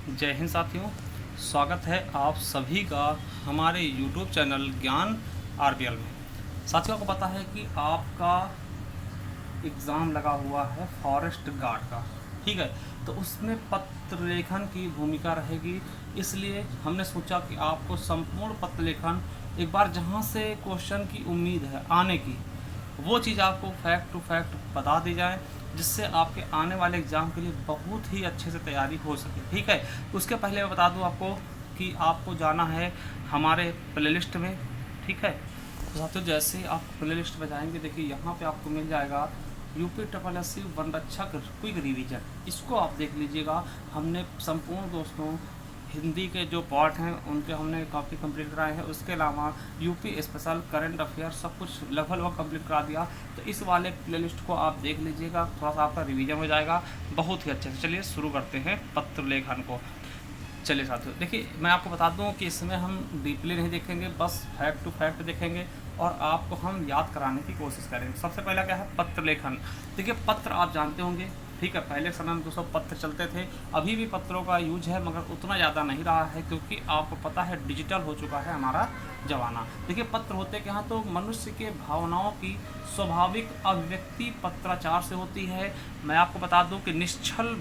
जय हिंद साथियों, स्वागत है आप सभी का हमारे YouTube चैनल ज्ञान आरबीएल में। साथियों को पता है कि आपका एग्ज़ाम लगा हुआ है फॉरेस्ट गार्ड का, ठीक है। तो उसमें पत्र लेखन की भूमिका रहेगी, इसलिए हमने सोचा कि आपको संपूर्ण पत्र लेखन एक बार जहाँ से क्वेश्चन की उम्मीद है आने की, वो चीज़ आपको फैक्ट टू फैक्ट बता दी जाए, जिससे आपके आने वाले एग्ज़ाम के लिए बहुत ही अच्छे से तैयारी हो सके, ठीक है। उसके पहले मैं बता दूं आपको कि आपको जाना है हमारे प्लेलिस्ट में, ठीक है। तो साथियों जैसे ही आप प्लेलिस्ट में जाएंगे, देखिए यहाँ पे आपको मिल जाएगा यूपी ट्रिपल एस सी वन रक्षक क्विक रिवीजन, इसको आप देख लीजिएगा। हमने संपूर्ण दोस्तों हिंदी के जो पार्ट हैं उनके हमने काफ़ी कंप्लीट कराए हैं, उसके अलावा यूपी स्पेशल करंट अफेयर सब कुछ लगभग कंप्लीट करा दिया। तो इस वाले प्लेलिस्ट को आप देख लीजिएगा, थोड़ा सा आपका रिवीजन हो जाएगा बहुत ही अच्छे से। चलिए शुरू करते हैं पत्र लेखन को। चलिए साथियों देखिए, मैं आपको बता दूं कि इसमें हम डीपली नहीं देखेंगे, बस फैक्ट टू फैक्ट देखेंगे और आपको हम याद कराने की कोशिश करेंगे। सबसे पहला क्या है, पत्र लेखन। देखिए पत्र आप जानते होंगे, ठीक है। पहले समय में दोस्तों पत्र चलते थे, अभी भी पत्रों का यूज है मगर उतना ज़्यादा नहीं रहा है, क्योंकि आपको पता है डिजिटल हो चुका है हमारा ज़माना। देखिए पत्र होते क्या हैं, तो मनुष्य के भावनाओं की स्वाभाविक अभिव्यक्ति पत्राचार से होती है। मैं आपको बता दूं कि निश्चल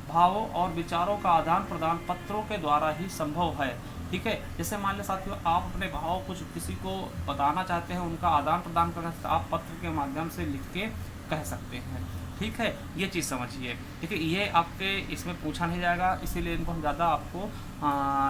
भावों और विचारों का आदान प्रदान पत्रों के द्वारा ही संभव है, ठीक है। जैसे मान लें साथियों, आप अपने भाव कुछ किसी को बताना चाहते हैं, उनका आदान प्रदान करना चाहते हैं, आप पत्र के माध्यम से लिख के कह सकते हैं, ठीक है। ये चीज़ समझिए, देखिए ये आपके इसमें पूछा नहीं जाएगा, इसीलिए इनको हम ज़्यादा आपको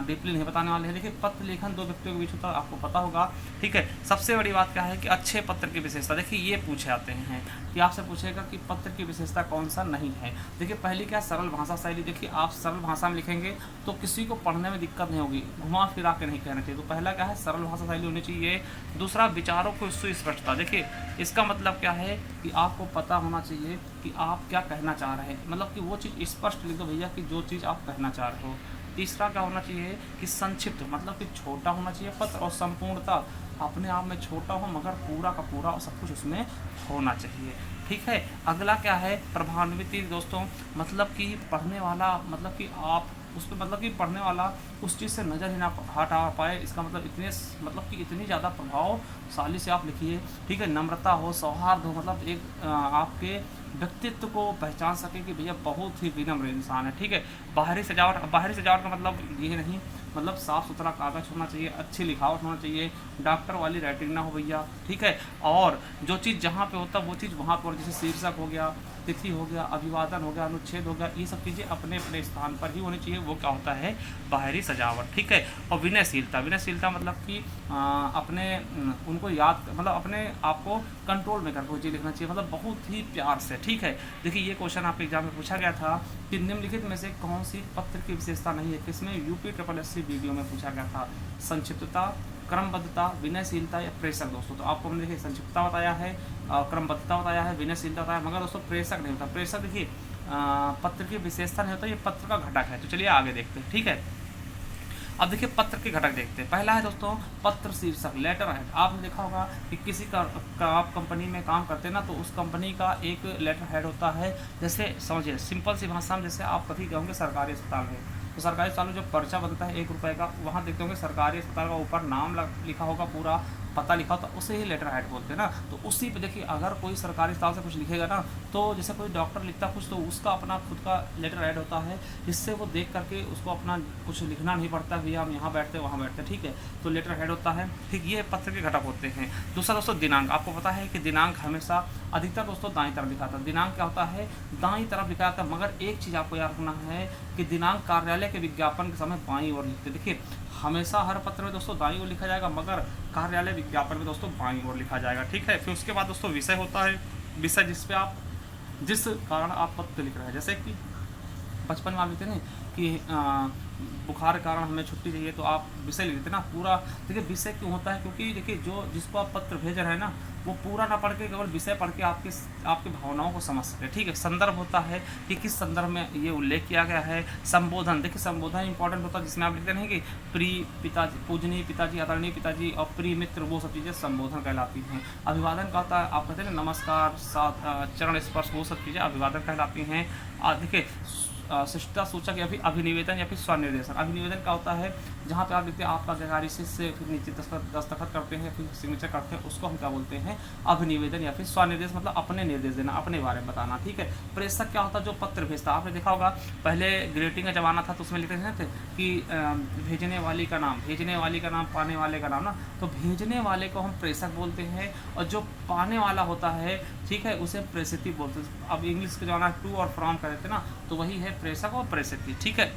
डीपली नहीं बताने वाले हैं। देखिए पत्र लेखन दो व्यक्तियों के बीच होता है, आपको पता होगा, ठीक है। सबसे बड़ी बात क्या है कि अच्छे पत्र की विशेषता, देखिए ये पूछे आते हैं कि आपसे पूछेगा कि पत्र की विशेषता कौन सा नहीं है। देखिए पहली क्या, सरल भाषा शैली। देखिए आप सरल भाषा में लिखेंगे तो किसी को पढ़ने में दिक्कत नहीं होगी, घुमा फिरा के नहीं कहना चाहिए। तो पहला क्या है, सरल भाषा शैली होनी चाहिए। दूसरा, विचारों को सुस्पष्टता। देखिए इसका मतलब क्या है कि आपको पता होना चाहिए कि आप क्या कहना चाह रहे हैं, मतलब कि वो चीज़ स्पष्ट लिख दो भैया कि जो चीज़ आप कहना चाह रहे हो। तीसरा क्या होना चाहिए कि संक्षिप्त, मतलब कि छोटा होना चाहिए पत्र, और संपूर्णता, अपने आप में छोटा हो मगर पूरा का पूरा और सब कुछ उसमें होना चाहिए, ठीक है। अगला क्या है, प्रभान्वित दोस्तों, मतलब कि पढ़ने वाला, मतलब कि आप उस पर, मतलब कि पढ़ने वाला उस चीज़ से नज़र ही ना हटा पाए, इसका मतलब इतने, मतलब कि इतनी ज़्यादा प्रभावशाली से आप लिखिए, ठीक है। नम्रता हो, सौहार्द हो, मतलब एक आपके व्यक्तित्व को पहचान सके कि भैया बहुत ही विनम्र इंसान है, ठीक है। बाहरी सजावट का मतलब ये नहीं, मतलब साफ़ सुथरा कागज़ होना चाहिए, अच्छी लिखावट होना चाहिए, डॉक्टर वाली राइटिंग ना हो भैया, ठीक है। और जो चीज़ जहाँ पे होता है वो चीज़ वहाँ पर, जैसे शीर्षक हो गया, तिथि हो गया, अभिवादन हो गया, अनुच्छेद हो गया, ये सब चीज़ें अपने अपने स्थान पर ही होनी चाहिए। वो क्या होता है, बाहरी सजावट, ठीक है। और विनयशीलता मतलब कि अपने उनको याद, मतलब अपने आप को कंट्रोल में करके वो चीज़ लिखना चाहिए, मतलब बहुत ही प्यार से, ठीक है। देखिए ये क्वेश्चन आपके एग्जाम में पूछा गया था कि निम्नलिखित में से कौन सी पत्र की विशेषता नहीं है, किसमें UP triple S C video में पूछा गया था। संक्षिप्तता, क्रमबद्धता, विनयशीलता या प्रेषक दोस्तों। तो आपको हमने देखिए संक्षिप्तता बताया है, क्रमबद्धता बताया है, विनयशीलता बताया, मगर दोस्तों प्रेषक नहीं होता। प्रेषक देखिए पत्र की विशेषता नहीं होता, ये पत्र का घटक है। तो चलिए आगे देखते हैं, ठीक है। अब देखिए पत्र के घटक देखते हैं। पहला है दोस्तों पत्र शीर्षक, लेटर हेड। आपने देखा होगा कि किसी का आप कंपनी में काम करते हैं ना, तो उस कंपनी का एक लेटर हेड होता है। जैसे समझिए सिंपल सी भाषा में, जैसे आप कभी गए होंगे सरकारी अस्पताल में, तो सरकारी अस्पताल में जो पर्चा बनता है 1 रुपये का, वहाँ देखते होंगे सरकारी अस्पताल का ऊपर नाम लिखा होगा, पूरा पता लिखा होता है, उसे ही लेटर हेड बोलते हैं ना। तो उसी पे देखिए अगर कोई सरकारी अस्पताल से कुछ लिखेगा ना, तो जैसे कोई डॉक्टर लिखता कुछ, तो उसका अपना खुद का लेटर हेड होता है, जिससे वो देख करके उसको अपना कुछ लिखना नहीं पड़ता भैया हम यहाँ बैठते वहाँ बैठते, ठीक है। तो लेटर हेड होता है, ठीक। ये पत्र के घटक होते हैं। दूसरा दोस्तों दिनांक। आपको पता है कि दिनांक हमेशा अधिकतर दोस्तों दाईं तरफ लिखा था। दिनांक क्या होता है, दाईं तरफ लिखा था, मगर एक चीज़ आपको याद रखना है कि दिनांक कार्यालय के विज्ञापन के समय बाईं ओर लिखते। देखिए हमेशा हर पत्र में दोस्तों दाईं ओर लिखा जाएगा, मगर कार्यालय विज्ञापन में दोस्तों बाईं ओर लिखा जाएगा, ठीक है। फिर उसके बाद दोस्तों विषय होता है, विषय जिस कारण आप पत्र लिख रहे हैं। जैसे कि बचपन में आप लिखते नहीं कि बुखार के कारण हमें छुट्टी चाहिए, तो आप विषय लिख देते ना पूरा। देखिए विषय क्यों होता है, क्योंकि देखिए जो जिसको आप पत्र भेज रहे हैं ना, वो पूरा ना पढ़ के केवल विषय पढ़ के आपकी भावनाओं को समझ सके, ठीक है। संदर्भ होता है कि किस संदर्भ में ये उल्लेख किया गया है। संबोधन, देखिए संबोधन इंपॉर्टेंट होता है, जिसमें आप लिखते नहीं कि प्रिय पिताजी, पूजनीय पिताजी, आदरणीय पिताजी और प्रिय मित्र, वो सब चीज़ें संबोधन कहलाती हैं। अभिवादन का होता है, आप कहते हैं नमस्कार, साथ चरण स्पर्श, वो सब चीज़ें अभिवादन कहलाती हैं। देखिए शिष्टता सूचक या फिर अभिनिवेदन या फिर स्वनिर्देशन। अभिनिवेदन क्या होता है, जहाँ पे आप लिखते हैं आपका गैरारिसिस से फिर नीचे दस्तखत करते हैं, फिर सिग्नेचर करते हैं, उसको हम क्या बोलते हैं, अभिनिवेदन या फिर स्वनिर्देश, मतलब अपने निर्देश देना, अपने बारे में बताना। ठीक है। प्रेषक क्या होता है, जो पत्र भेजता। आपने देखा होगा पहले ग्रेटिंग का जमाना था तो उसमें लिखते थे कि भेजने वाली का नाम, भेजने वाली का नाम, पाने वाले का नाम ना, तो भेजने वाले को हम प्रेषक बोलते हैं और जो पाने वाला होता है, ठीक है, उसे प्रेषित बोलते हैं। अब इंग्लिश का जमाना टू और फ्रॉम कर देते ना, तो वही है प्रेषक और प्रेषित। ठीक है।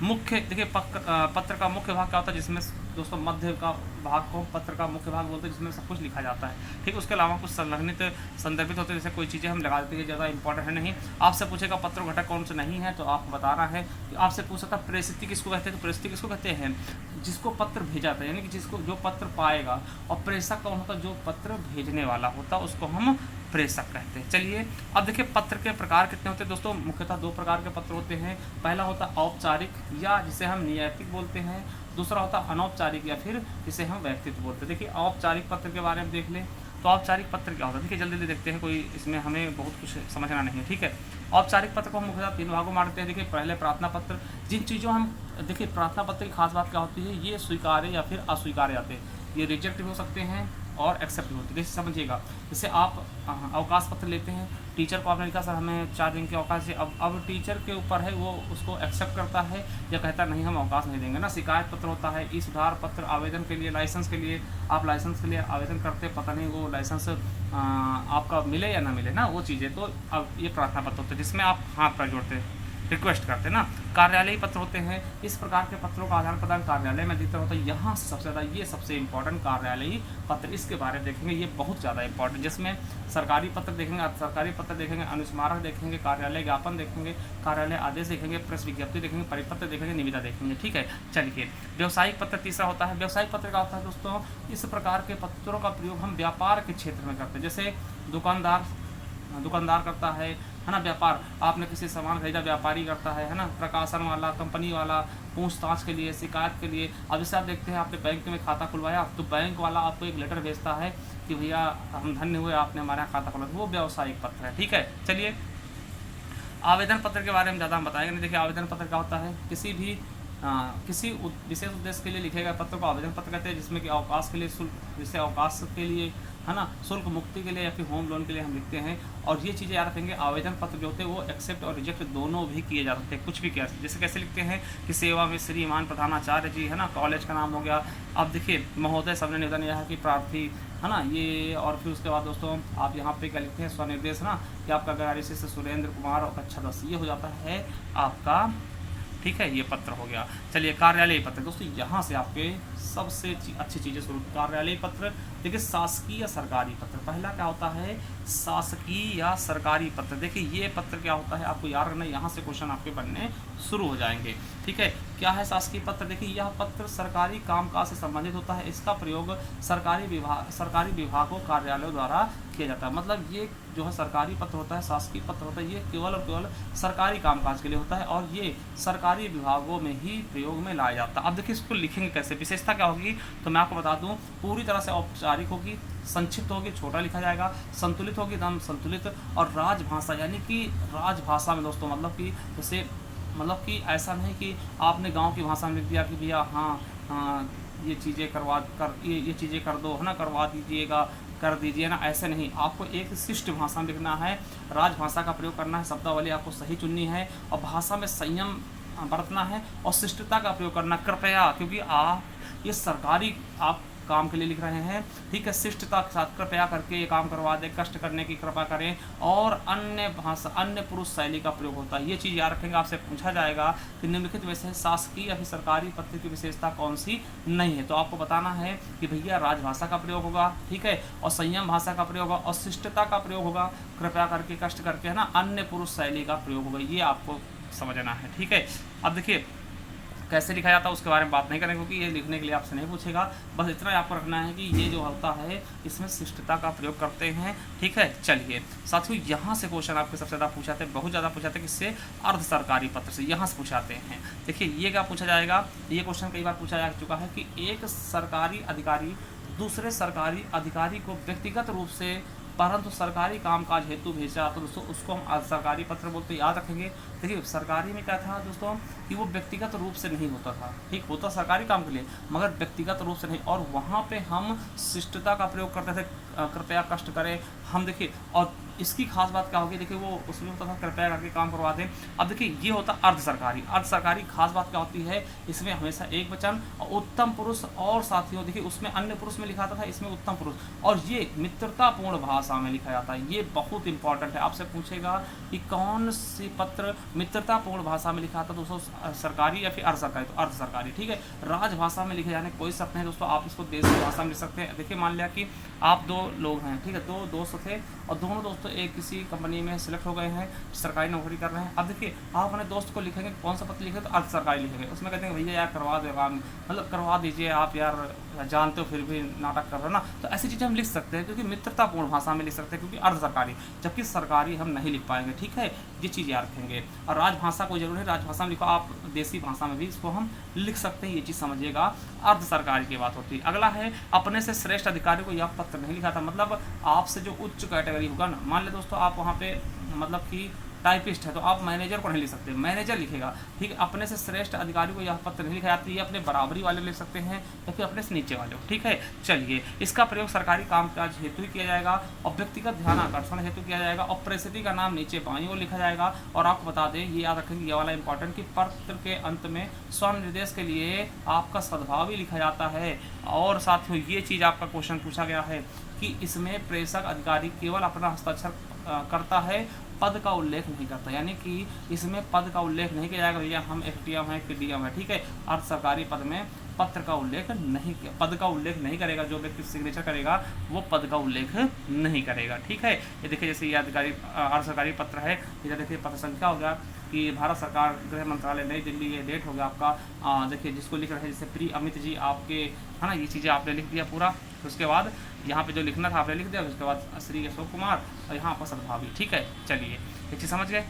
मुख्य देखिए पत्र का मुख्य भाग क्या होता है, जिसमें दोस्तों मध्य का भाग को पत्र का मुख्य भाग बोलते हैं, जिसमें सब कुछ लिखा जाता है। ठीक, उसके अलावा कुछ संलग्नित संदर्भित होते हैं, जैसे कोई चीज़ें हम लगा देते हैं, ज़्यादा इंपॉर्टेंट है नहीं। आपसे पूछेगा पत्र घटक कौन सा नहीं है, तो आपको बताना है। आपसे पूछ सकता प्रेषित किसको कहते हैं, तो प्रेषित किसको कहते हैं, जिसको पत्र भेजा था, यानी कि जिसको जो पत्र पाएगा। और प्रेषक कौन होता है, जो पत्र भेजने वाला होता है, उसको हम प्रेषक कहते हैं। चलिए अब देखिए पत्र के प्रकार कितने होते हैं दोस्तों। मुख्यतः दो प्रकार के पत्र होते हैं। पहला होता है औपचारिक या जिसे हम नियतिक बोलते हैं, दूसरा होता है अनौपचारिक या फिर जिसे हम व्यक्तित्व बोलते हैं। देखिए औपचारिक पत्र के बारे में देख लें तो औपचारिक पत्र क्या होता है, देखिए जल्दी जल्दी देखते हैं, कोई इसमें हमें बहुत कुछ समझना नहीं है। ठीक है। औपचारिक पत्र को हम मुख्यतः तीन भागों में बांटते हैं। देखिए पहले प्रार्थना पत्र, जिन चीज़ों हम देखिए प्रार्थना पत्र की खास बात क्या होती है, ये स्वीकार्य या फिर अस्वीकार्य आते हैं। ये रिजेक्ट भी हो सकते हैं और एक्सेप्ट भी होते हैं। जैसे समझिएगा, जैसे आप अवकाश पत्र लेते हैं, टीचर को आपने लिखा सर हमें 4 दिन के अवकाश है, अब टीचर के ऊपर है वो उसको एक्सेप्ट करता है या कहता है नहीं हम अवकाश नहीं देंगे ना। शिकायत पत्र होता है, ई सुधार पत्र, आवेदन के लिए, लाइसेंस के लिए, आप लाइसेंस के लिए आवेदन करते, पता नहीं वो लाइसेंस आपका मिले या ना मिले ना, वो चीज़ें। तो अब ये प्रार्थना पत्र होते हैं जिसमें आप हाथ पैर जोड़ते हैं, रिक्वेस्ट करते हैं ना। कार्यालयी पत्र होते हैं, इस प्रकार के पत्रों का आदान प्रदान कार्यालय में अधिकतर होता है। यहाँ से सबसे ज़्यादा ये सबसे इंपॉर्टेंट कार्यालयी पत्र, इसके बारे में देखेंगे, ये बहुत ज़्यादा इंपॉर्टेंट। जिसमें सरकारी पत्र देखेंगे, सरकारी पत्र देखेंगे, अनुस्मारक देखेंगे, कार्यालय ज्ञापन देखेंगे, कार्यालय आदेश देखेंगे, प्रेस विज्ञप्ति देखेंगे, परिपत्र देखेंगे, निविदा देखेंगे। ठीक है। चलिए व्यवसायिक पत्र तीसरा होता है। व्यवसायिक पत्र का होता है दोस्तों, इस प्रकार के पत्रों का प्रयोग हम व्यापार के क्षेत्र में करते हैं। जैसे दुकानदार करता है ना, व्यापार, आपने किसी सामान खरीदा, व्यापारी करता है ना, प्रकाशन वाला, कंपनी वाला, पूछताछ के लिए, शिकायत के लिए। अब जैसे आप देखते हैं आपने बैंक में खाता खुलवाया, तो बैंक वाला आपको एक लेटर भेजता है कि भैया हम धन्य हुए आपने हमारे यहाँ खाता खुलवाया, वो व्यावसायिक पत्र है। ठीक है। चलिए आवेदन पत्र के बारे में ज़्यादा हम बताएंगे नहीं। देखिए आवेदन पत्र क्या होता है, किसी विशेष उद्देश्य के लिए लिखे गए पत्र को आवेदन पत्र कहते हैं, जिसमें कि अवकाश के लिए शुल्क, जैसे अवकाश के लिए है ना, शुल्क मुक्ति के लिए या फिर होम लोन के लिए हम लिखते हैं। और ये चीज़ें याद रखेंगे, आवेदन पत्र जो होते हैं वो एक्सेप्ट और रिजेक्ट दोनों भी किए जा सकते हैं, कुछ भी किया। जैसे कैसे लिखते हैं कि सेवा में श्रीमान प्रधानाचार्य जी, है ना, कॉलेज का नाम हो गया। अब देखिए महोदय सबने निवेदन यह है कि प्रार्थी, है ना, ये। और फिर उसके बाद दोस्तों आप यहाँ पे क्या लिखते हैं, स्वनिर्देश ना, कि आपका गैरारिसिस से सुरेंद्र कुमार और कक्षा 10, ये हो जाता है आपका। ठीक है, ये पत्र हो गया। चलिए कार्यालय पत्र दोस्तों, यहाँ से आपके सबसे अच्छी चीज़ें शुरू। कार्यालय पत्र देखिए शासकीय या सरकारी पत्र। पहला क्या होता है, शासकीय या सरकारी पत्र। देखिए ये पत्र क्या होता है आपको याद रखना, यहाँ से क्वेश्चन आपके बनने शुरू हो जाएंगे। ठीक है। क्या है शासकीय पत्र, देखिए यह पत्र सरकारी कामकाज से संबंधित होता है। इसका प्रयोग सरकारी विभागों कार्यालयों द्वारा किया जाता है। मतलब ये जो है सरकारी पत्र होता है, शासकीय पत्र होता है, ये केवल और केवल सरकारी कामकाज के लिए होता है और ये सरकारी विभागों में ही प्रयोग में लाया जाता है। अब देखिए इसको लिखेंगे कैसे, विशेषता क्या होगी, तो मैं आपको बता दूं, पूरी तरह से औपचारिक होगी, संक्षिप्त होगी, छोटा लिखा जाएगा, संतुलित होगी, एकदम संतुलित, और राजभाषा, यानी कि राजभाषा में दोस्तों, मतलब कि जैसे कि ऐसा नहीं कि आपने गांव की भाषा में लिख दिया कि भैया हाँ ये चीज़ें ये चीज़ें कर दो, है ना, करवा दीजिएगा, कर दीजिए ना, ऐसे नहीं। आपको एक शिष्ट भाषा में लिखना है, राजभाषा का प्रयोग करना है, शब्दावली आपको सही चुननी है और भाषा में संयम बरतना है और शिष्टता का प्रयोग करना कृपया, क्योंकि आप ये सरकारी आप काम के लिए लिख रहे हैं। ठीक है। शिष्टता के साथ कृपया करके ये काम करवा दे, कष्ट करने की कृपा करें, और अन्य पुरुष शैली का प्रयोग होता है। ये चीज़ याद रखेंगे, आपसे पूछा जाएगा कि निम्नलिखित में से शासकीय या फिर सरकारी पत्र की विशेषता कौन सी नहीं है, तो आपको बताना है कि भैया राजभाषा का प्रयोग होगा, ठीक है, और संयम भाषा का प्रयोग होगा और शिष्टता का प्रयोग होगा, कृपया करके, कष्ट करके, है ना, अन्य पुरुष शैली का प्रयोग होगा। ये आपको समझना है। ठीक है। अब देखिए कैसे लिखा जाता है उसके बारे में बात नहीं करेंगे, क्योंकि ये लिखने के लिए आपसे नहीं पूछेगा। बस इतना ही आपको रखना है कि ये जो होता है इसमें शिष्टता का प्रयोग करते हैं। ठीक है। चलिए साथियों, यहाँ से क्वेश्चन आपके सबसे ज़्यादा पूछाते हैं, बहुत ज़्यादा पूछाते हैं, किससे, अर्ध सरकारी पत्र से, यहाँ से पूछाते हैं। देखिए ये क्या पूछा जाएगा, ये क्वेश्चन कई बार पूछा जा चुका है कि एक सरकारी अधिकारी दूसरे सरकारी अधिकारी को व्यक्तिगत रूप से परंतु सरकारी कामकाज हेतु भेजा तो दोस्तों उसको हम अर्ध सरकारी पत्र बोलते, याद रखेंगे। देखिए सरकारी में क्या था दोस्तों कि वो व्यक्तिगत रूप से नहीं होता था, ठीक होता सरकारी काम के लिए मगर व्यक्तिगत रूप से नहीं, और वहाँ पे हम शिष्टता का प्रयोग करते थे, कृपया कष्ट करें हम, देखिए। और इसकी खास बात क्या होगी, देखिए वो उसमें होता था कृपया करके काम करवा दें। अब देखिए ये होता अर्ध सरकारी। अर्ध सरकारी खास बात क्या होती है, इसमें हमेशा एक वचन और उत्तम पुरुष और साथियों, देखिए उसमें अन्य पुरुष में लिखा था, इसमें उत्तम पुरुष, और ये मित्रतापूर्ण भाषा में लिखा जाता है। ये बहुत इंपॉर्टेंट है, आपसे पूछेगा कि कौन सी पत्र मित्रतापूर्ण भाषा में लिखा था दोस्तों, सरकारी या फिर अर्ध सरकारी, तो अर्ध सरकारी, ठीक है। राजभाषा में लिखे जाने कोई शर्त नहीं दोस्तों, आप इसको देश की भाषा में लिख सकते हैं। देखिए मान लिया कि आप दो लोग हैं, ठीक है, दो दोस्त थे और दोनों दोस्तों एक किसी कंपनी में सिलेक्ट हो गए हैं, सरकारी नौकरी कर रहे हैं। अब देखिए आप अपने दोस्त को लिखेंगे कौन सा पत्र लिखेंगे, तो अर्ध सरकारी लिखेंगे। उसमें कहते हैं भैया यार करवा दो काम, मतलब करवा दीजिए आप यार, जानते हो फिर भी नाटक कर रहे हो ना, तो ऐसी चीज़ें हम लिख सकते हैं क्योंकि मित्रतापूर्ण भाषा में लिख सकते हैं, क्योंकि अर्ध सरकारी, जबकि सरकारी हम नहीं लिख पाएंगे, ठीक है। ये चीज़ याद रखेंगे। और राजभाषा कोई जरूरी है राजभाषा में लिखो, आप देसी भाषा में भी इसको हम लिख सकते हैं, ये चीज़ समझिएगा। अर्ध सरकारी की बात होती है। अगला है अपने से श्रेष्ठ अधिकारी को यह पत्र नहीं लिखा था, मतलब आपसे जो उच्च कैटेगरी होगा ना, मान ले दोस्तों आप वहाँ पे मतलब कि टाइपिस्ट है तो आप मैनेजर को नहीं लिख सकते, मैनेजर लिखेगा, ठीक है। अपने से श्रेष्ठ अधिकारी को यह पत्र नहीं लिखा जाता, ये अपने बराबरी वाले लिख सकते हैं या फिर अपने से नीचे वाले, ठीक है। चलिए इसका प्रयोग सरकारी कामकाज हेतु ही किया जाएगा और व्यक्तिगत ध्यान आकर्षण हेतु किया जाएगा और परिस्थिति का नाम नीचे बाईं ओर लिखा जाएगा। और आपको बता दें, ये याद रखेंगे, ये वाला इंपॉर्टेंट, कि पत्र के अंत में स्वनिर्देश के लिए आपका सद्भाव ही लिखा जाता है। और साथियों ये चीज़ आपका क्वेश्चन पूछा गया है कि इसमें प्रेषक अधिकारी केवल अपना हस्ताक्षर करता है, पद का उल्लेख नहीं करता, यानी कि इसमें पद का उल्लेख नहीं किया जाएगा, भैया हम एफटीएम है कि डीएम है, ठीक है। अर्ध सरकारी पद में पत्र का उल्लेख नहीं किया, पद का उल्लेख नहीं करेगा, जो व्यक्ति सिग्नेचर करेगा वो पद का उल्लेख नहीं करेगा, ठीक है। ये देखिए जैसे ये अधिकारी अर्ध सरकारी पत्र है, इधर देखिए पत्र संख्या हो गया कि भारत सरकार गृह मंत्रालय नई दिल्ली, ये डेट हो गया आपका, देखिए जिसको लिख रहे हैं जैसे प्रिय अमित जी आपके, है ना, ये चीज़ें आपने लिख दिया पूरा। उसके बाद यहाँ पे जो लिखना था आपने लिख दिया, उसके बाद श्री अशोक कुमार और यहाँ पर सद्भावी, ठीक है। चलिए एक चीज़ समझ गए।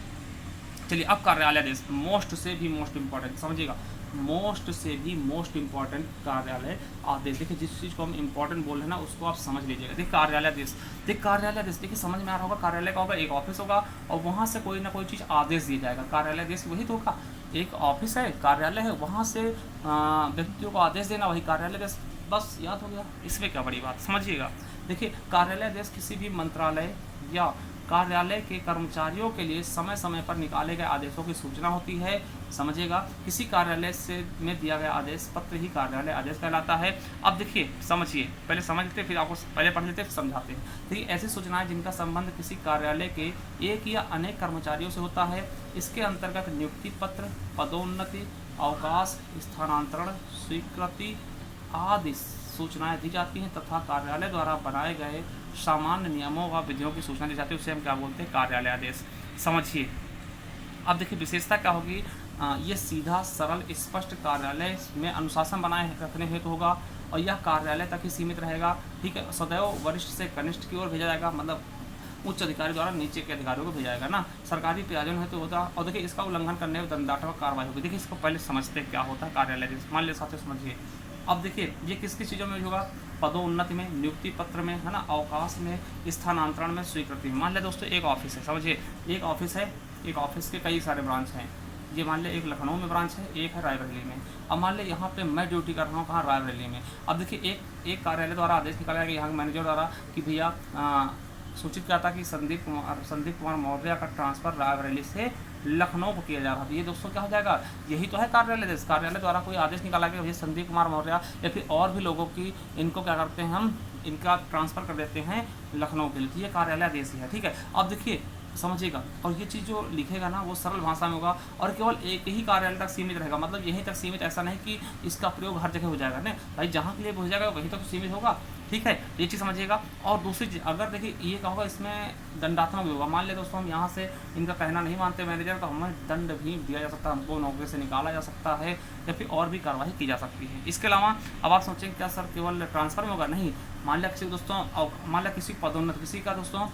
चलिए अब कार्यालय आदेश, मोस्ट से भी मोस्ट इंपॉर्टेंट, समझिएगा, मोस्ट से भी मोस्ट इंपॉर्टेंट कार्यालय आदेश। देखिए जिस चीज़ को हम इंपॉर्टेंट बोल रहे हैं ना उसको आप समझ लीजिएगा। देखिए कार्यालय आदेश, देखिए कार्यालय आदेश, देखिए समझ में आ रहा होगा, कार्यालय का होगा एक ऑफिस होगा और वहाँ से कोई ना कोई चीज़ आदेश दिया जाएगा, कार्यालय आदेश वही तो होगा, एक ऑफिस है, कार्यालय है, वहाँ से व्यक्तियों को आदेश देना, वही कार्यालय आदेश, बस याद हो गया। इसमें क्या बड़ी बात, समझिएगा। देखिए कार्यालय आदेश किसी भी मंत्रालय या कार्यालय के कर्मचारियों के लिए समय समय पर निकाले गए आदेशों की सूचना होती है, समझिएगा। किसी कार्यालय से में दिया गया आदेश पत्र ही कार्यालय आदेश कहलाता है। अब देखिए समझिए, पहले समझ लेते फिर आपको पहले पढ़ लेते फिर समझाते हैं। देखिए ऐसी सूचनाएं जिनका संबंध किसी कार्यालय के एक या अनेक कर्मचारियों से होता है, इसके अंतर्गत नियुक्ति पत्र, पदोन्नति, अवकाश, स्थानांतरण, स्वीकृति आदि सूचनाएं दी जाती हैं तथा कार्यालय द्वारा बनाए गए सामान्य नियमों व विधियों की सूचना दी जाती है, उसे हम क्या बोलते हैं, कार्यालय आदेश। समझिए अब देखिए विशेषता क्या होगी, ये सीधा सरल स्पष्ट कार्यालय में अनुशासन बनाए रखने हेतु होगा और यह कार्यालय तक ही सीमित रहेगा, ठीक है। सदैव वरिष्ठ से कनिष्ठ की ओर भेजा जाएगा, मतलब उच्च अधिकारी द्वारा नीचे के अधिकारियों को भेजा जाएगा ना, सरकारी प्रयोजन हेतु होता। और देखिए इसका उल्लंघन करने में दंडात्मक कार्रवाई होगी। देखिए इसको पहले समझते हैं क्या होता है कार्यालय आदेश, मान लिया साथियों समझिए। अब देखिए ये किस किस चीज़ों में होगा, पदोन्नति में, नियुक्ति पत्र में, है ना, अवकाश में, स्थानांतरण में, स्वीकृति में। मान लिया दोस्तों एक ऑफिस है, समझिए एक ऑफिस है, एक ऑफिस के कई सारे ब्रांच हैं। ये मान लिया एक लखनऊ में ब्रांच है, एक है रायबरेली में। अब मान लिया यहाँ पे मैं ड्यूटी कर रहा हूँ कहाँ, रायबरेली में। अब देखिए एक कार्यालय द्वारा आदेश निकाला गया यहाँ के मैनेजर द्वारा कि भैया सूचित किया था कि संदीप कुमार मौर्य का ट्रांसफ़र रायबरेली से लखनऊ को किया जा रहा था। ये दोस्तों क्या हो जाएगा, यही तो है कार्यालय आदेश। कार्यालय द्वारा कोई आदेश निकाला गया भैया संदीप कुमार मौर्य या फिर और भी लोगों की, इनको क्या करते हैं हम, इनका ट्रांसफ़र कर देते हैं लखनऊ के लिए, तो ये कार्यालय आदेश ही है, ठीक है। अब देखिए समझिएगा, और ये चीज़ जो लिखेगा ना वो सरल भाषा में होगा और केवल एक ही कार्यालय तक सीमित रहेगा, मतलब यहीं तक सीमित, ऐसा नहीं कि इसका प्रयोग हर जगह हो जाएगा ना भाई, जहाँ के लिए हो जाएगा वहीं तक तो सीमित होगा, ठीक है। ये चीज़ समझिएगा। और दूसरी चीज़ अगर देखिए ये क्या होगा, इसमें दंडात्मक भी होगा। मान ले दोस्तों हम यहाँ से इनका कहना नहीं मानते मैनेजर, तो हमें दंड भी दिया जा सकता है, हमको नौकरी से निकाला जा सकता है या फिर और भी कार्रवाई की जा सकती है। इसके अलावा अब आप सोचेंगे क्या सर केवल ट्रांसफ़र में होगा, नहीं। मान लिया किसी दोस्तों, मान लिया किसी पदोन्नत, किसी का दोस्तों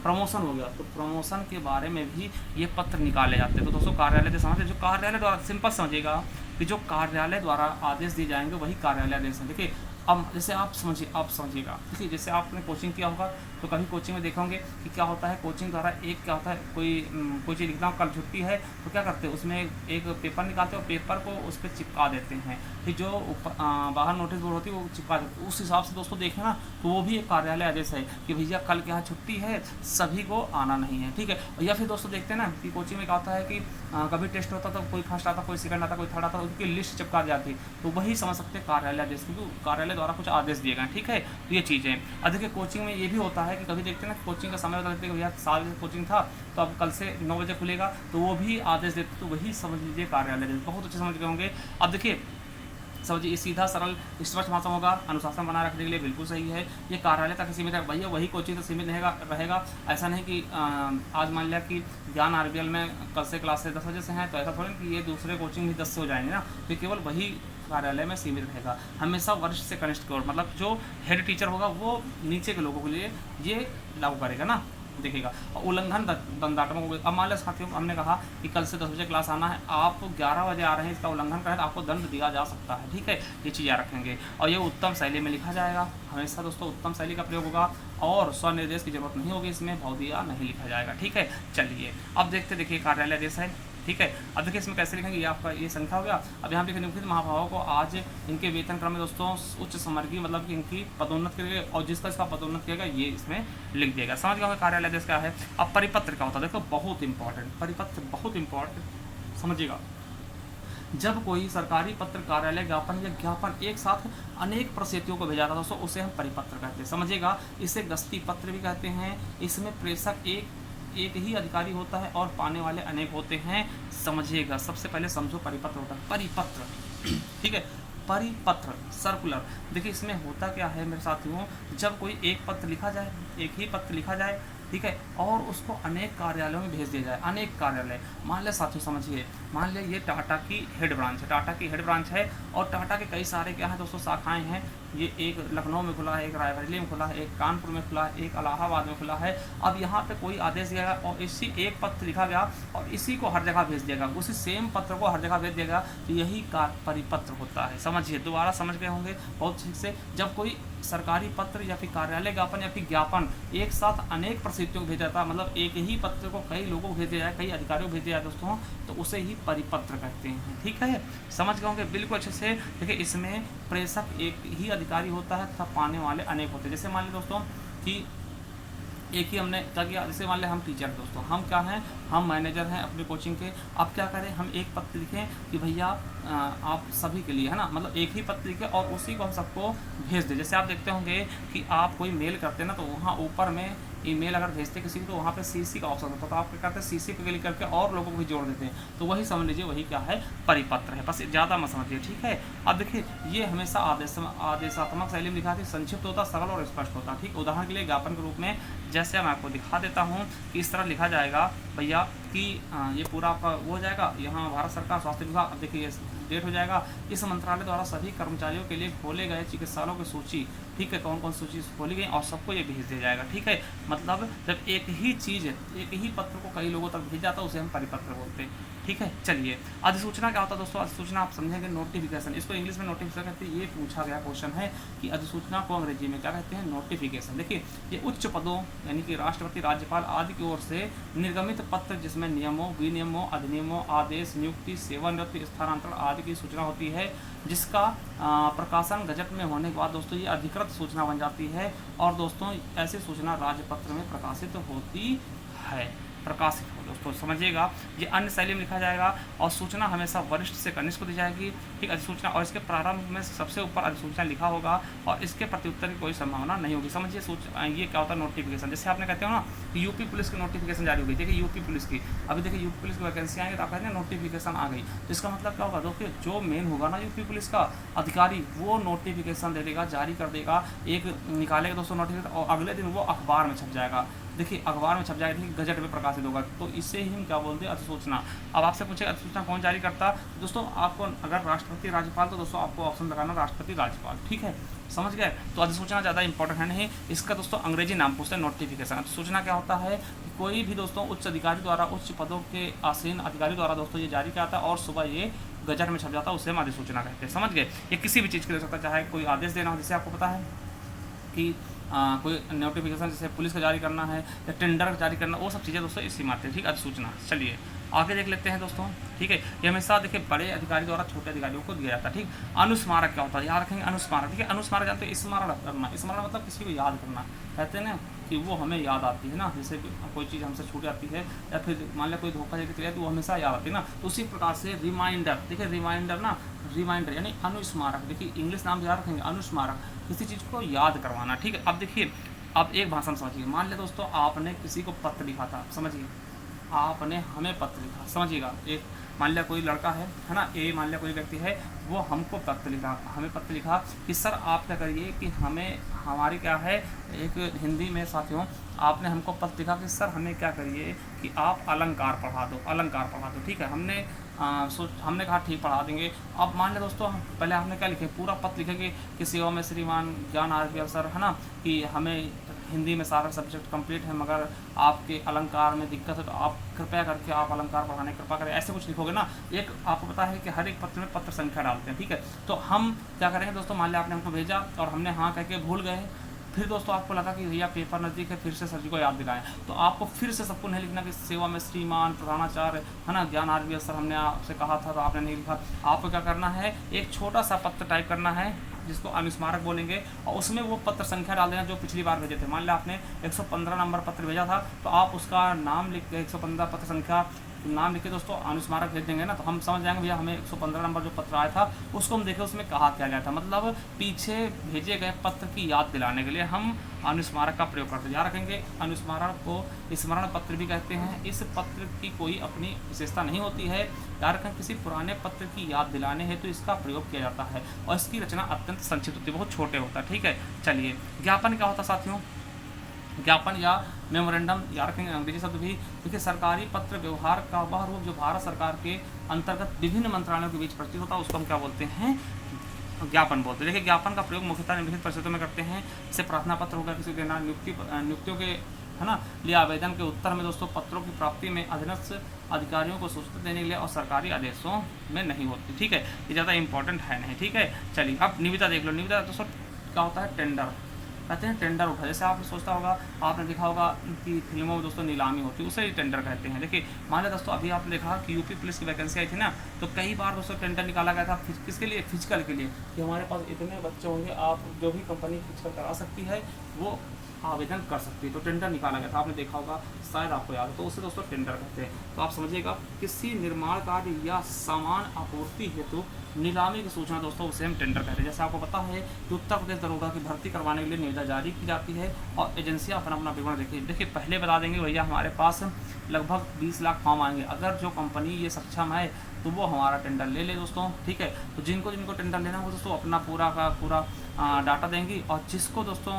प्रमोशन हो गया, तो प्रमोशन के बारे में भी ये पत्र निकाले जाते हैं। तो दोस्तों कार्यालय से समझते, जो कार्यालय द्वारा, सिंपल समझिएगा कि जो कार्यालय द्वारा आदेश दिए जाएंगे वही कार्यालय आदेश है। देखिए अब जैसे आप समझिएगा, देखिए जैसे आपने कोचिंग किया होगा तो कभी कोचिंग में देखा होंगे कि क्या होता है, कोचिंग द्वारा एक क्या होता है, कोई चीज़ लिखना हो, कल छुट्टी है तो क्या करते हैं, उसमें एक पेपर निकालते हैं और पेपर को उस पर चिपका देते हैं, फिर जो बाहर नोटिस बोर्ड होती है वो चिपका देते हैं। उस हिसाब से दोस्तों देखें ना तो वो भी एक कार्यालय आदेश है कि भैया कल क्या छुट्टी है, सभी को आना नहीं है, ठीक है। या फिर दोस्तों देखते हैं ना कि कोचिंग में क्या होता है कि कभी टेस्ट होता तो कोई फर्स्ट आता, कोई सेकंड आता, कोई थर्ड आता, उनकी लिस्ट चिपका जाती, तो वही समझ सकते हैं कार्यालय आदेश, क्योंकि कार्यालय द्वारा कुछ आदेश दिए गए, ठीक है। तो ये चीज़ है। अब देखिए कोचिंग में ये भी होता है कि कभी देखते हैं ना कोचिंग का समय बता देते हैं भैया 7 बजे कोचिंग था तो अब कल से 9 बजे खुलेगा, तो वो भी आदेश देते, तो वही समझ लीजिए कार्यालय आदेश। बहुत अच्छे समझ गए होंगे। अब देखिए समझिए, सीधा सरल स्पष्ट भाषा होगा, अनुशासन बनाए रखने के लिए बिल्कुल सही है। ये कार्यालय तक सीमित है, भैया वही कोचिंग तक सीमित रहेगा। ऐसा नहीं कि आज मान लिया कि ज्ञान आरबीएल में कल से क्लास 10 बजे से हैं तो ऐसा थोड़ा कि ये दूसरे कोचिंग भी 10 से हो जाएंगे ना, तो केवल वही कार्यालय में सीमित रहेगा। हमेशा वरिष्ठ से कनिष्ठ की ओर, मतलब जो हेड टीचर होगा वो नीचे के लोगों के लिए ये लागू करेगा ना, देखेगा। और उल्लंघन दंडात्मक होगा। अब मान लो साथियों, हमने कहा कि कल से 10 बजे क्लास आना है, आप 11 बजे आ रहे हैं, इसका उल्लंघन करें तो आपको दंड दिया जा सकता है, ठीक है। ये चीज़ याद रखेंगे। और ये उत्तम शैली में लिखा जाएगा, हमेशा दोस्तों उत्तम शैली का प्रयोग होगा और स्वनिर्देश की जरूरत नहीं होगी, इसमें भौतिया नहीं लिखा जाएगा, ठीक है। चलिए अब देखिए कार्यालय आदेश है, ठीक है। अब देखिए इसमें कैसे लिखेंगे, ये आपका ये संख्या हो गया। अब यहाँ देखिए निम्नलिखित महानुभावों को आज इनके वेतन क्रम में दोस्तों उच्च समर्गीय, मतलब कि इनकी पदोन्नत करेंगे और जिसका इसका पदोन्नत किएगा ये इसमें लिख दिएगा। समझ गया कार्यालय आदेश क्या है। अब परिपत्र क्या होता है, देखो बहुत इंपॉर्टेंट, परिपत्र बहुत इंपॉर्टेंट समझिएगा। जब कोई सरकारी पत्र, कार्यालय ज्ञापन या ज्ञापन एक साथ अनेक प्रसिद्धियों को भेजा था दोस्तों, उसे हम परिपत्र कहते हैं, समझिएगा। इसे गस्ती पत्र भी कहते हैं। इसमें प्रेषक एक ही अधिकारी होता है और पाने वाले अनेक होते हैं, समझिएगा। सबसे पहले समझो परिपत्र होता है, परिपत्र, ठीक है। परिपत्र सर्कुलर, देखिए इसमें होता क्या है मेरे साथियों, जब कोई एक पत्र लिखा जाए, एक ही पत्र लिखा जाए, ठीक है, और उसको अनेक कार्यालयों में भेज दिया जाए, अनेक कार्यालय। मान लिया साथियों समझिए, मान लिया ये टाटा की हेड ब्रांच है, टाटा की हेड ब्रांच है और टाटा के कई सारे क्या है दोस्तों शाखाएं हैं। ये एक लखनऊ में खुला है, एक रायबरेली में खुला है, एक कानपुर में खुला है, एक इलाहाबाद में खुला है। अब यहाँ पे कोई आदेश दिया गया और इसी एक पत्र लिखा गया और इसी को हर जगह भेज दिया गया, उसी सेम पत्र को हर जगह भेज दिया गया, तो यही परिपत्र होता है। समझिए, दोबारा समझ गए होंगे बहुत ठीक से। जब कोई सरकारी पत्र या फिर कार्यालय ज्ञापन या फिर ज्ञापन एक साथ अनेक प्रसिद्धियों को भेजा जाता है, मतलब एक ही पत्र को कई लोगों को भेज दिया जाए, कई अधिकारियों को भेज दिया जाए दोस्तों, तो उसे ही परिपत्र कहते हैं, ठीक है। समझ गए होंगे बिल्कुल अच्छे से। देखिए इसमें प्रेषक एक ही अधिकारी होता है तथा पाने वाले अनेक होते हैं। जैसे मान लीजिए दोस्तों कि एक ही हमने क्या किया, जैसे मान लें हम टीचर दोस्तों, हम क्या हैं, हम मैनेजर हैं अपने कोचिंग के। अब क्या करें, हम एक पत्र लिखें कि भैया आप सभी के लिए, है ना, मतलब एक ही पत्र लिखें और उसी को हम सबको भेज दें। जैसे आप देखते होंगे कि आप कोई मेल करते हैं ना, तो वहाँ ऊपर में ईमेल अगर भेजते किसी को तो वहाँ पे सीसी का ऑप्शन होता है, तो आप क्या करते हैं सीसी पे क्लिक करके और लोगों को भी जोड़ देते हैं, तो वही समझ लीजिए वही क्या है, परिपत्र है। बस ज़्यादा मत समझिए, ठीक है। अब देखिए ये हमेशा आदेशात्मक शैली में लिखा थी, संक्षिप्त होता, सरल और स्पष्ट होता, ठीक। उदाहरण के लिए ज्ञापन के रूप में जैसे मैं आपको दिखा देता हूँ कि इस तरह लिखा जाएगा भैया कि ये पूरा आपका वो हो जाएगा, यहाँ भारत सरकार स्वास्थ्य विभाग, अब देखिए डेट हो जाएगा, इस मंत्रालय द्वारा सभी कर्मचारियों के लिए खोले गए चिकित्सालयों की सूची, ठीक है, कौन कौन सूची खोली गई और सबको ये भेज दिया जाएगा, ठीक है। मतलब जब एक ही चीज़, एक ही पत्र को कई लोगों तक भेज जाता है उसे हम परिपत्र बोलते हैं, ठीक है। चलिए अधिसूचना क्या होता है दोस्तों, अधिसूचना आप समझेंगे नोटिफिकेशन, इसको इंग्लिश में नोटिफिकेशन कहते हैं। ये पूछा गया क्वेश्चन है कि अधिसूचना को अंग्रेजी में क्या कहते हैं, नोटिफिकेशन। देखिए ये उच्च पदों यानी कि राष्ट्रपति, राज्यपाल आदि की ओर से निर्गमित पत्र जिसमें नियमों, विनियमों, अधिनियमों, आदेश, नियुक्ति, सेवानिवृत्ति, स्थानांतरण आदि की सूचना होती है, जिसका प्रकाशन गजट में होने के बाद दोस्तों ये अधिकृत सूचना बन जाती है। और दोस्तों ऐसी सूचना राजपत्र में प्रकाशित होती है, प्रकाशित हो दोस्तों, समझिएगा। ये अन्य शैली में लिखा जाएगा और सूचना हमेशा वरिष्ठ से कनिष्ठ को दी जाएगी, ठीक, अधिसूचना, और इसके प्रारंभ में सबसे ऊपर अधिसूचना लिखा होगा और इसके प्रत्युत्तर की कोई संभावना नहीं होगी। समझिए ये क्या होता है, नोटिफिकेशन। जैसे आपने कहते हो ना कि यूपी पुलिस की नोटिफिकेशन जारी हो गई, देखिए यूपी पुलिस की, अभी देखिए यूपी पुलिस की वैकेंसी आएंगे तो आप कहते हैं नोटिफिकेशन आ गई, तो इसका मतलब क्या होगा दोस्तों, जो मेन होगा ना यूपी पुलिस का अधिकारी, वो नोटिफिकेशन दे देगा, जारी कर देगा, एक निकालेगा दोस्तों नोटिफिकेशन और अगले दिन वो अखबार में छप जाएगा। देखिए अखबार में छप जाएगा, देखिए गजट में प्रकाशित होगा, तो इसे ही हम क्या बोलते हैं, अधिसूचना। अब आपसे पूछे अधिसूचना कौन जारी करता, दोस्तों आपको अगर राष्ट्रपति राज्यपाल, तो दोस्तों आपको ऑप्शन लगाना राष्ट्रपति राज्यपाल, ठीक है, समझ गए। तो अधिसूचना ज़्यादा इंपॉर्टेंट है नहीं, इसका दोस्तों अंग्रेजी नाम पूछते हैं नोटिफिकेशन। अधिसूचना क्या होता है कि कोई भी दोस्तों उच्च अधिकारी द्वारा, उच्च पदों के आसीन अधिकारी द्वारा दोस्तों ये जारी किया जाता है और सुबह ये गजट में छप जाता है, उसे हम अधिसूचना कहते हैं, समझ गए। ये किसी भी चीज़ के लिए हो सकता है, चाहे कोई आदेश देना हो, जैसे आपको पता है कि कोई नोटिफिकेशन जैसे पुलिस का जारी करना है या टेंडर जारी करना, वो सब चीज़ें दोस्तों इसी में आती है, ठीक है, अधिसूचना। चलिए आगे देख लेते हैं दोस्तों, ठीक है। ये हमेशा देखिए बड़े अधिकारी द्वारा छोटे अधिकारियों को दिया जाता है, ठीक। अनुस्मारक क्या होता है, याद रखेंगे अनुस्मारक, ठीक है। अनुस्मारक जानते हैं, स्मरण करना, स्मरण मतलब किसी को याद करना, कहते हैं ना कि वो हमें याद आती है ना, जैसे कोई चीज़ हमसे छूट जाती है या फिर मान लिया कोई धोखा देकर चले तो वो हमेशा याद आती है ना, तो उसी प्रकार से रिमाइंडर, देखिए रिमाइंडर ना, रिमाइंडर यानी अनुस्मारक, देखिए इंग्लिश नाम याद रखेंगे अनुस्मारक, किसी चीज़ को याद करवाना, ठीक है। अब देखिए, अब एक भाषा में समझिए, मान लिया दोस्तों आपने किसी को पत्र लिखा था, समझिए आपने हमें पत्र लिखा, समझिएगा, एक मान लिया कोई लड़का है ना, ए मान लिया कोई व्यक्ति है, वो हमको पत्र लिखा, हमें पत्र लिखा कि सर आप क्या करिए कि हमें हमारी क्या है, एक हिंदी में साथियों आपने हमको पत्र लिखा कि सर हमें क्या करिए कि आप अलंकार पढ़ा दो, अलंकार पढ़ा दो, ठीक है। हमने कहा ठीक पढ़ा देंगे। अब मान लिया दोस्तों पहले आपने क्या लिखे, पूरा पत्र लिखे कि सेवा में श्रीमान ज्ञान आरपीएल सर, है ना, कि हमें हिंदी में सारा सब्जेक्ट कंप्लीट है मगर आपके अलंकार में दिक्कत है, तो आप कृपया करके आप अलंकार पढ़ाने कृपा करें, ऐसे कुछ लिखोगे ना। एक आपको पता है कि हर एक पत्र में पत्र संख्या डालते हैं, ठीक है। तो हम क्या करेंगे दोस्तों, मान लिया आपने हमको भेजा और हमने हाँ कह के भूल गए, फिर दोस्तों आपको लगा कि भैया पेपर नज़दीक है, फिर से सर जी को याद दिलाएं, तो आपको फिर से सबको नहीं लिखना कि सेवा में श्रीमान प्रधानाचार्य, है ना, ज्ञान आरपीएल सर हमने आपसे कहा था तो आपने नहीं लिखा। आपको क्या करना है, एक छोटा सा पत्र टाइप करना है जिसको अनुस्मारक बोलेंगे, और उसमें वो पत्र संख्या डाल देना जो पिछली बार भेजे थे। मान लिया आपने 115 नंबर पत्र भेजा था, तो आप उसका नाम लिख के 115 पत्र संख्या नाम लिख के दोस्तों अनुस्मारक भेज देंगे ना, तो हम समझ जाएंगे भैया हमें 115 नंबर जो पत्र आया था उसको हम देखें उसमें कहा क्या गया था, मतलब पीछे भेजे गए पत्र की याद दिलाने के लिए हम अनुस्मारक का प्रयोग करते हैं। याद रखेंगे अनुस्मारक को स्मरण पत्र भी कहते हैं। इस पत्र की कोई अपनी विशेषता नहीं होती है, याद रखें किसी पुराने पत्र की याद दिलाने हेतु इसका प्रयोग किया जाता है और इसकी रचना अत्यंत संक्षिप्त होती है, बहुत छोटे होता है, ठीक है। चलिए ज्ञापन क्या होता है साथियों, ज्ञापन या मेमोरेंडम, याद रखेंगे अंग्रेजी शब्द भी। देखिए सरकारी पत्र व्यवहार का वह रूप जो भारत सरकार के अंतर्गत विभिन्न मंत्रालयों के बीच प्रचलित होता है उसको हम क्या बोलते हैं, ज्ञापन बोलते हैं। देखिए ज्ञापन का प्रयोग मुख्यतः निम्नलिखित परिस्थितियों में करते हैं, जैसे प्रार्थना पत्र होगा किसी के नाम नियुक्तियों के, है ना, लिए आवेदन के उत्तर में दोस्तों पत्रों की प्राप्ति में अधीनस्थ अधिकारियों को सूचना देने के लिए और सरकारी आदेशों में नहीं होती, ठीक है, ये ज़्यादा इंपॉर्टेंट है नहीं, ठीक है। चलिए अब निविदा देख लो। निविदा दोस्तों क्या होता है, टेंडर कहते हैं, टेंडर उठा, जैसे आपने सोचता होगा, आपने देखा होगा कि फिल्मों में दोस्तों नीलामी होती है, उसे ही टेंडर कहते हैं। देखिए मान लो दोस्तों अभी आपने देखा कि यूपी पुलिस की वैकेंसी आई थी ना, तो कई बार दोस्तों टेंडर निकाला गया था किसके लिए, फिजिकल के लिए, कि हमारे पास इतने बच्चे होंगे, आप जो भी कंपनी फिजिकल करा सकती है वो आवेदन कर सकती है, तो टेंडर निकाला गया था, आपने देखा होगा, शायद आपको याद हो, तो उसे दोस्तों टेंडर कहते हैं। तो आप समझिएगा किसी निर्माण कार्य या सामान आपूर्ति हेतु नीलामी की सूचना दोस्तों उसे हम टेंडर कहते हैं। जैसे आपको पता है कि उत्तर प्रदेश दरोगा की भर्ती करवाने के लिए निविदा जारी की जाती है और एजेंसियां अपना अपना विवरण देखिए पहले बता देंगे भैया हमारे पास लगभग 20 लाख फॉर्म आएंगे, अगर जो कंपनी ये सक्षम है तो वो हमारा टेंडर ले ले दोस्तों, ठीक है। तो जिनको जिनको टेंडर लेना हो दोस्तों अपना पूरा का पूरा डाटा देंगी और जिसको दोस्तों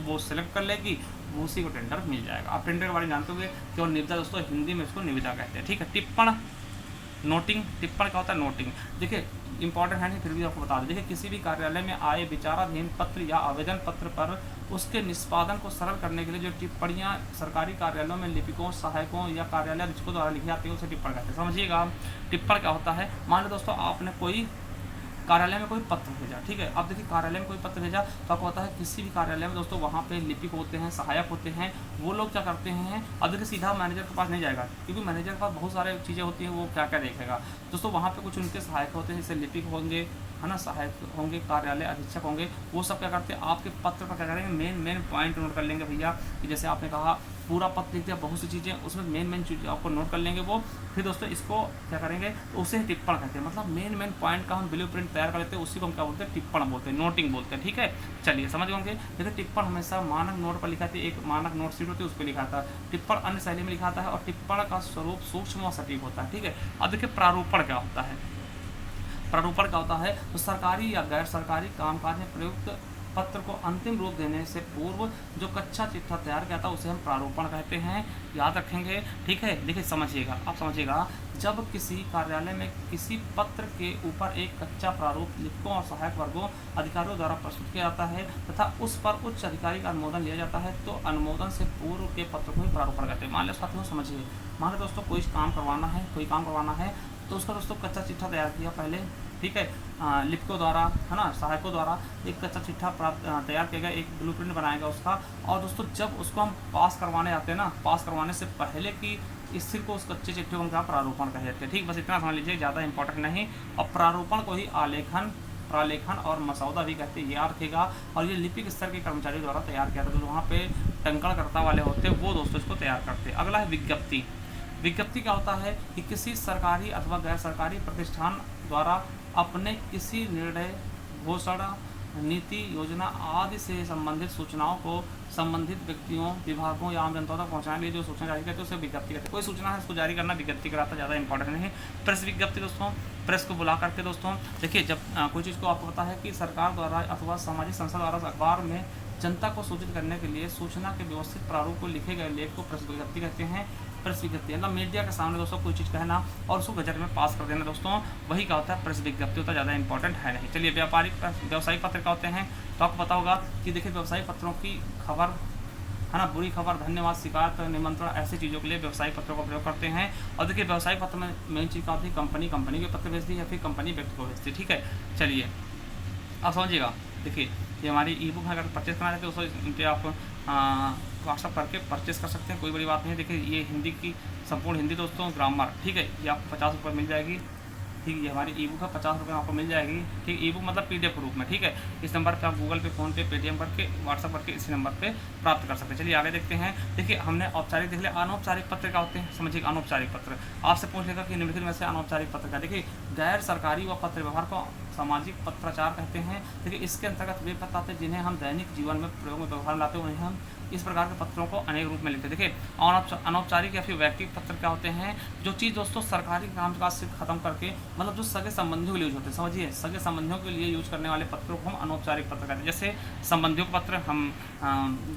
वो सिलेक्ट कर लेगी वो उसी को टेंडर मिल जाएगा। आप टेंडर के बारे में जानते होंगे कि और निविदा दोस्तों हिंदी में इसको निविदा कहते हैं, ठीक है। टिप्पण, नोटिंग, टिप्पण क्या होता है, नोटिंग। देखिए इंपॉर्टेंट है नहीं फिर भी आपको बता दें। देखिए किसी भी कार्यालय में आए विचाराधीन पत्र या आवेदन पत्र पर उसके निष्पादन को सरल करने के लिए जो टिप्पणियां सरकारी कार्यालयों में लिपिकों, सहायकों या कार्यालय अधीक्षकों द्वारा लिखी जाती है उसे टिप्पण कहते हैं। समझिएगा टिप्पण क्या होता है, मान लो दोस्तों आपने कोई कार्यालय में कोई पत्र भेजा, ठीक है। अब देखिए कार्यालय में कोई पत्र भेजा तो आपको होता है किसी भी कार्यालय में दोस्तों वहाँ पे लिपिक होते हैं, सहायक होते हैं, वो लोग क्या करते हैं, अब देखिए सीधा मैनेजर के पास नहीं जाएगा क्योंकि मैनेजर के पास बहुत सारे चीज़ें होती हैं, वो क्या क्या देखेगा दोस्तों। वहाँ पे कुछ उनके सहायक होते हैं, जैसे लिपिक होंगे, है ना, सहायक होंगे, कार्यालय अधीक्षक होंगे, वो सब क्या करते हैं आपके पत्र पर क्या करेंगे, मेन पॉइंट नोट कर लेंगे भैया कि जैसे आपने कहा पूरा पत्र लिख दिया, बहुत सी चीज़ें उसमें मेन चीज़ें आपको नोट कर लेंगे वो, फिर दोस्तों इसको क्या करेंगे तो उसे टिप्पण कहते हैं। मतलब मेन पॉइंट का हम ब्लूप्रिंट तैयार कर लेते हैं, उसी को हम क्या बोलते हैं, टिप्पण बोलते हैं, नोटिंग बोलते हैं, ठीक है। चलिए समझ होंगे। देखिए टिप्पण हमेशा मानक नोट पर लिखा था, एक मानक नोट शीट होती है उस पर लिखा था, टिप्पण अन्य शैली में लिखा था और टिप्पण का स्वरूप सूक्ष्म और सटीक होता है, ठीक है। अब देखिए प्रारूपण क्या होता है, प्रारूपण क्या होता है, तो सरकारी या गैर सरकारी कामकाज में प्रयुक्त पत्र को अंतिम रूप देने से पूर्व जो कच्चा चिट्ठा तैयार किया था उसे हम प्रारूपण कहते हैं, याद रखेंगे। ठीक है, देखिए समझिएगा, आप समझिएगा, जब किसी कार्यालय में किसी पत्र के ऊपर एक कच्चा प्रारूप लिखकों और सहायक वर्गों अधिकारियों द्वारा प्रस्तुत किया जाता है तथा उस पर उच्च अधिकारी का अनुमोदन लिया जाता है तो अनुमोदन से पूर्व के पत्र को ही प्रारूपण कहते हैं। मान लो साथियों समझिए, मान लो दोस्तों कोई काम करवाना है तो उसका दोस्तों कच्चा चिट्ठा तैयार किया पहले, ठीक है, लिपिकों द्वारा, है ना, सहायकों द्वारा एक कच्चा चिट्ठा तैयार किया गया, एक ब्लूप्रिंट बनाएगा उसका। और दोस्तों जब उसको हम पास करवाने आते हैं ना, पास करवाने से पहले की स्थिति को उस कच्चे चिट्ठे को हम प्रारूपण कहते हैं। ठीक, बस इतना समझ लीजिए, ज़्यादा इंपॉर्टेंट नहीं। और प्रारूपण को ही आलेखन, प्रालेखन और मसौदा भी कहते हैं, याद रखेगा। और ये लिपिक स्तर के कर्मचारियों द्वारा तैयार किया था, तो वहाँ पे टंकणकर्ता वाले होते हैं वो दोस्तों इसको तैयार करते हैं। अगला है विज्ञप्ति। विज्ञप्ति क्या होता है कि किसी सरकारी अथवा गैर सरकारी प्रतिष्ठान द्वारा अपने किसी निर्णय, घोषणा, नीति, योजना आदि से संबंधित सूचनाओं को संबंधित व्यक्तियों, विभागों या आम जनता तक पहुंचाने के लिए जो सूचना जारी करते हैं उसे विज्ञप्ति कहते हैं। कोई सूचना है उसको जारी करना विज्ञप्ति कराता, ज़्यादा इंपॉर्टेंट नहीं है। प्रेस विज्ञप्ति दोस्तों, प्रेस को बुला करके दोस्तों देखिए, जब कोई चीज़ को आपको पता है कि सरकार द्वारा अथवा सामाजिक संस्था द्वारा अखबार में जनता को सूचित करने के लिए सूचना के व्यवस्थित प्रारूप को लिखे गए लेख को प्रेस विज्ञप्ति कहते हैं। प्रेस विज्ञप्ति मतलब मीडिया के सामने दोस्तों कोई चीज़ कहना और उसको गजट में पास कर देना दोस्तों, वही क्या होता है, प्रेस विज्ञप्ति होता है, ज़्यादा इंपॉर्टेंट है नहीं। चलिए व्यवसायिक पत्र क्या होते हैं, तो आपको पता होगा कि देखिए व्यवसायिक पत्रों की खबर, है ना, बुरी खबर, धन्यवाद, शिकायत, निमंत्रण, ऐसी चीज़ों के लिए व्यवसायिक पत्रों का प्रयोग करते हैं। और देखिए व्यवसायिक पत्र में मेन चीज़ क्या होती है, कंपनी के पत्र भेजती है या फिर कंपनी व्यक्ति को भेजती है। ठीक है, चलिए आप समझिएगा। देखिए ये हमारी ई बुक है, अगर परचेज करना चाहते हो तो इन पर आप व्हाट्सअप करके परचेस कर सकते हैं, कोई बड़ी बात नहीं है। देखिए ये हिंदी की संपूर्ण हिंदी दोस्तों, ग्रामर, ठीक है, ये आपको 50 रुपये मिल जाएगी। ठीक, ये हमारी ई बुक है, 50 रुपये में आपको मिल जाएगी। ठीक, ई बुक मतलब PDF के रूप में। ठीक है, इस नंबर पे आप गूगल पे, फ़ोन पे, पेटीएम करके, व्हाट्सअप करके इसी नंबर पे प्राप्त कर सकते हैं। चलिए आगे देखते हैं। देखिए हमने औपचारिक देख लिया, अनौपचारिक पत्र क्या होते हैं समझिए। अनौपचारिक पत्र आपसे पूछ लेगा कि निम्नलिखित में से अनौपचारिक पत्र क्या। देखिए गैर सरकारी व पत्र व्यवहार को सामाजिक पत्राचार कहते हैं। देखिए इसके अंतर्गत वे पत्र आते हैं जिन्हें हम दैनिक जीवन में प्रयोग में व्यवहार में लाते हैं, उन्हें हम इस प्रकार के पत्रों को अनेक रूप में लिखते हैं। देखिए अनौपचारिक या फिर व्यक्तिगत पत्र क्या होते हैं, जो चीज़ दोस्तों सरकारी कामकाज से खत्म करके, मतलब जो सगे संबंधियों के लिए यूज होते हैं, समझिए सगे संबंधियों के लिए यूज करने वाले पत्रों को हम अनौपचारिक पत्र कहते हैं। जैसे संबंधियों के पत्र, हम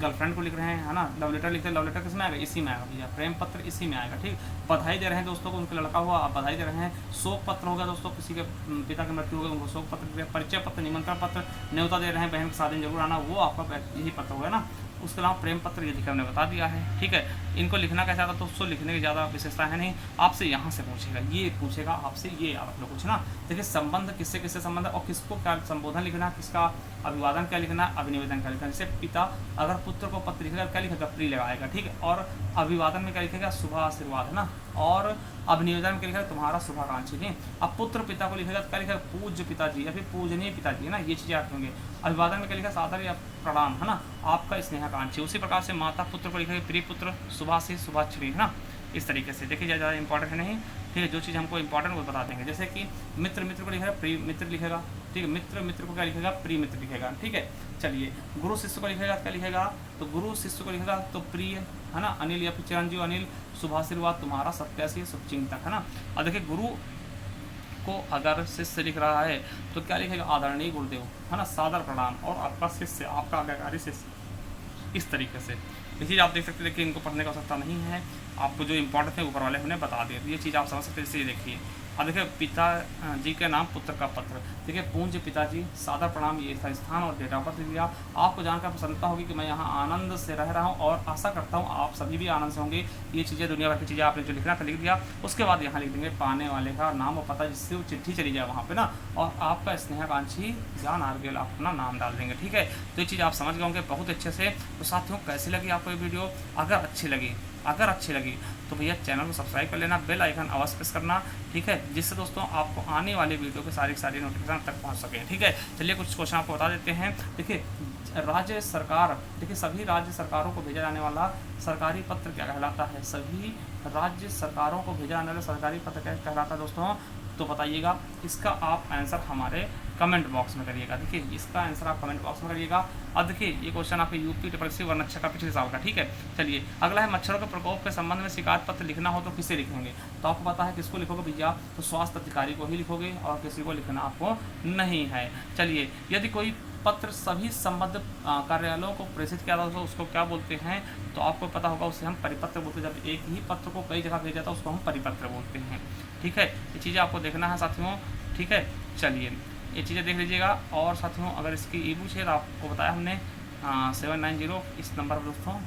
गर्लफ्रेंड को लिख रहे हैं, है ना, लव लेटर लिखते हैं, लव लेटर किस में आएगा, इसी में आएगा भैया, प्रेम पत्र इसी में आएगा। ठीक, बधाई दे रहे हैं दोस्तों को, उनके लड़का हुआ, आप बधाई दे रहे हैं। शोक पत्र होगा दोस्तों, किसी के पिता की मृत्यु हो गई उनको शोक पत्र। परिचय पत्र, निमंत्रण पत्र, न्योता दे रहे हैं, बहन की शादी में जरूर आना, वो आपका यही पत्र होगा ना। उसके अलावा प्रेम पत्र ये लिखा हमने बता दिया है। ठीक है, इनको लिखना कैसा था, तो उसको लिखने की ज़्यादा विशेषता है नहीं। आपसे यहाँ से पूछेगा, ये पूछेगा आपसे, ये आप लोग कुछ ना। देखिए संबंध किससे किससे संबंध है और किसको क्या संबोधन लिखना, किसका अभिवादन क्या लिखना, अभिनिवेदन क्या लिखना। जैसे पिता अगर पुत्र को पत्र लिखेगा क्या लिखेगा, प्रिय लगाएगा। ठीक है, और अभिवादन में क्या लिखेगा, शुभ आशीर्वाद, है ना। और अभिनिवेदन में क्या लिखेगा, तुम्हारा शुभाकांक्षी। नहीं, अब पुत्र पिता को लिखेगा तो क्या लिखेगा, पूज्य पिताजी या फिर पूजनीय पिताजी, है ना, ये चीज़ें आप होंगे। अभिवादन में क्या लिखा, सादर या प्रणाम, है ना, आपका स्नेहाकांक्षी। उसी प्रकार से माता पुत्र को लिखेगा प्रिय पुत्र, शुभाशी, शुभाश्री, है ना, इस तरीके से। देखिए ज़्यादा इंपॉर्टेंट है नहीं। ठीक है, जो चीज़ हमको इंपॉर्टेंट वो बता देंगे। जैसे कि मित्र को लिखेगा प्रिय मित्र लिखेगा। ठीक है, मित्र को क्या लिखेगा, प्रिय मित्र लिखेगा। ठीक है, चलिए गुरु शिष्य को लिखेगा क्या लिखेगा, तो गुरु शिष्य को लिखेगा तो प्रिय, है ना, अनिल या फिर चिरंजीव अनिल, शुभाशीर्वाद, तुम्हारा सत्यासी, शुभचिंतक, है ना। और देखिए गुरु को अगर शिष्य लिख रहा है तो क्या लिखेगा, आदरणीय गुरुदेव, है ना, सादर प्रणाम, और आपका शिष्य, आपका आज्ञाकारी शिष्य, इस तरीके से। ये चीज़ आप देख सकते हैं कि इनको पढ़ने की आवश्यकता नहीं है, आपको जो इंपॉर्टेंट है ऊपर वाले हमने बता दिया, ये चीज़ आप समझ सकते हैं। इसे देखिए, अब देखिए पिता जी के नाम पुत्र का पत्र। देखिए पूज्य पिताजी, सादर प्रणाम, ये था स्थान और डेट ऑफ बर्थ दिया। आपको जानकर प्रसन्नता होगी कि मैं यहाँ आनंद से रह रहा हूँ और आशा करता हूँ आप सभी भी आनंद से होंगे। ये चीज़ें दुनिया भर की चीज़ें आपने जो लिखना था लिख दिया। उसके बाद यहाँ लिख देंगे पाने वाले का नाम और पता, जिससे वो चिट्ठी चली जाए वहाँ पे ना, और आपका स्नेहाकांक्षी ज्ञान आरबीएल आप अपना नाम डाल देंगे। ठीक है, तो ये चीज़ आप समझ गए होंगे बहुत अच्छे से। तो साथियों कैसी लगी आपको ये वीडियो, अगर अच्छी लगी तो भैया चैनल को सब्सक्राइब कर लेना, बेल आइकन अवश्य प्रेस करना। ठीक है, जिससे दोस्तों आपको आने वाले वीडियो के सारी नोटिफिकेशन तक पहुंच सके। ठीक है, चलिए कुछ क्वेश्चन आपको बता देते हैं। देखिए राज्य सरकार, देखिए सभी राज्य सरकारों को भेजा जाने वाला सरकारी पत्र क्या कहलाता है, सभी राज्य सरकारों को भेजा जाने वाला सरकारी पत्र क्या कहलाता है दोस्तों, तो बताइएगा। इसका आप आंसर हमारे कमेंट बॉक्स में करिएगा। देखिए इसका आंसर आप कमेंट बॉक्स में करिएगा। अब देखिए ये क्वेश्चन आपके यूपी ट्रिपल वर्णक्षर का पिछले साल का। ठीक है, चलिए अगला है मच्छरों के प्रकोप के संबंध में शिकायत पत्र लिखना हो तो किसे लिखेंगे, तो आपको पता है किसको लिखोगे भैया, तो स्वास्थ्य अधिकारी को ही लिखोगे और किसी को लिखना आपको नहीं है। चलिए यदि कोई पत्र सभी संबद्ध कार्यालयों को प्रेषित किया जाता है उसको क्या बोलते हैं, तो आपको पता होगा उसे हम परिपत्र बोलते हैं। जब एक ही पत्र को कई जगह भेजा जाता है उसको हम परिपत्र बोलते हैं। ठीक है, ये चीज़ें आपको देखना है साथियों। ठीक है, चलिए ये चीज़ें देख लीजिएगा। और साथियों अगर इसकी ई बुक है तो आपको बताया हमने 790 इस नंबर पर दोस्तों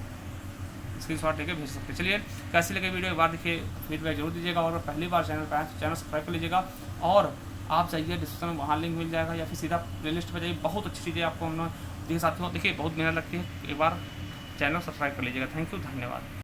स्क्रीनशॉट लेके भेज सकते हैं। चलिए कैसी लगे वीडियो एक बार देखिए, फीडबैक जरूर दीजिएगा। और पहली बार चैनल पर आए तो चैनल सब्सक्राइब कर लीजिएगा। और आप जाइए डिस्क्रिप्शन में, वहाँ लिंक मिल जाएगा, या फिर सीधा प्लेलिस्ट पर जाइए। बहुत अच्छी चीज़ें आपको हमने देखिए साथियों, देखिए बहुत मेहनत लगती है। एक बार चैनल सब्सक्राइब कर लीजिएगा। थैंक यू, धन्यवाद।